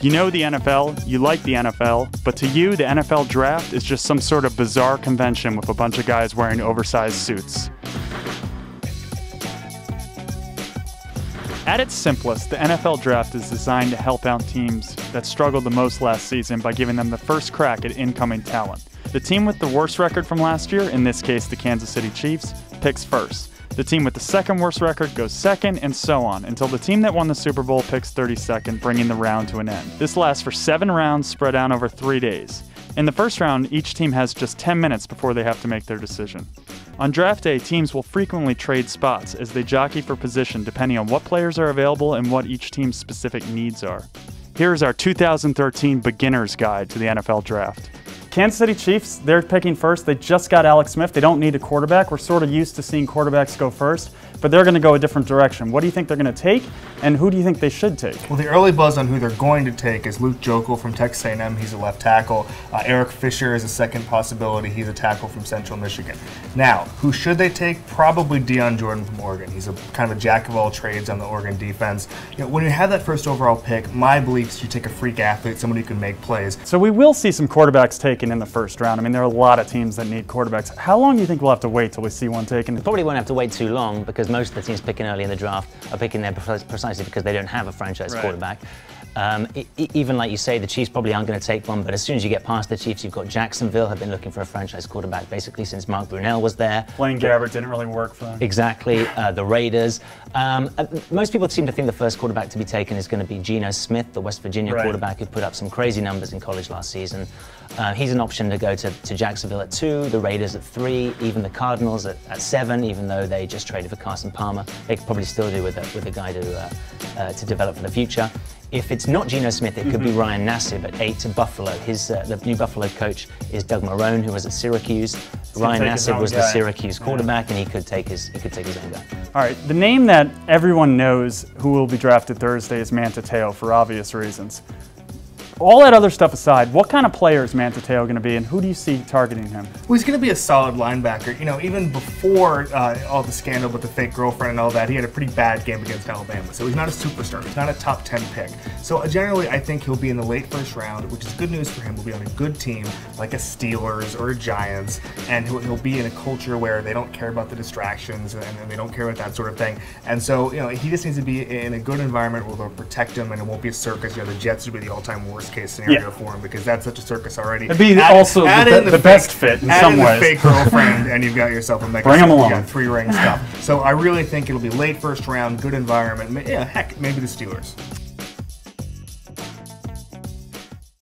You know the NFL, you like the NFL, but to you, the NFL draft is just some sort of bizarre convention with a bunch of guys wearing oversized suits. At its simplest, the NFL draft is designed to help out teams that struggled the most last season by giving them the first crack at incoming talent. The team with the worst record from last year, in this case the Kansas City Chiefs, picks first. The team with the second worst record goes second, and so on, until the team that won the Super Bowl picks 32nd, bringing the round to an end. This lasts for 7 rounds spread out over 3 days. In the first round, each team has just 10 minutes before they have to make their decision. On draft day, teams will frequently trade spots as they jockey for position depending on what players are available and what each team's specific needs are. Here's our 2013 beginner's guide to the NFL draft. Kansas City Chiefs, they're picking first. They just got Alex Smith. They don't need a quarterback. We're sort of used to seeing quarterbacks go first, but they're going to go a different direction. What do you think they're going to take, and who do you think they should take? Well, the early buzz on who they're going to take is Luke Joeckel from Texas A&M. He's a left tackle. Eric Fisher is a second possibility. He's a tackle from Central Michigan. Now, who should they take? Probably Deion Jordan from Oregon. He's a kind of a jack of all trades on the Oregon defense. You know, when you have that first overall pick, my belief is you take a freak athlete, somebody who can make plays. So we will see some quarterbacks taken in the first round. I mean, there are a lot of teams that need quarterbacks. How long do you think we'll have to wait till we see one taken? Probably won't have to wait too long because most of the teams picking early in the draft are picking there precisely because they don't have a franchise quarterback. Even like you say, the Chiefs probably aren't going to take one, but as soon as you get past the Chiefs, you've got Jacksonville, have been looking for a franchise quarterback basically since Mark Brunell was there. Blaine Gabbert didn't really work for them. Exactly. The Raiders. Most people seem to think the first quarterback to be taken is going to be Geno Smith, the West Virginia quarterback who put up some crazy numbers in college last season. He's an option to go to Jacksonville at 2, the Raiders at 3, even the Cardinals at 7, even though they just traded for Carson Palmer. They could probably still do with a guy to develop for the future. If it's not Geno Smith, it could be Ryan Nassib at 8 to Buffalo. The new Buffalo coach is Doug Marrone, who was at Syracuse. Ryan Nassib was the Syracuse quarterback, and he could take his own guy. All right, the name that everyone knows who will be drafted Thursday is Manti Te'o for obvious reasons. All that other stuff aside, what kind of player is Manti Te'o going to be, and who do you see targeting him? Well, he's going to be a solid linebacker. You know, even before all the scandal with the fake girlfriend and all that, he had a pretty bad game against Alabama. So he's not a superstar. He's not a top 10 pick. So generally, I think he'll be in the late first round, which is good news for him. He'll be on a good team like a Steelers or a Giants, and he'll be in a culture where they don't care about the distractions and they don't care about that sort of thing. And so, you know, he just needs to be in a good environment where they'll protect him and it won't be a circus. You know, the Jets would be the all-time worst case scenario for him because that's such a circus already. It'd be also the best fit in some ways. Add in the fake girlfriend and you've got yourself a mega. Bring him along. You got 3-ring stuff. So I really think it'll be late first round, good environment. Yeah, heck, maybe the Steelers.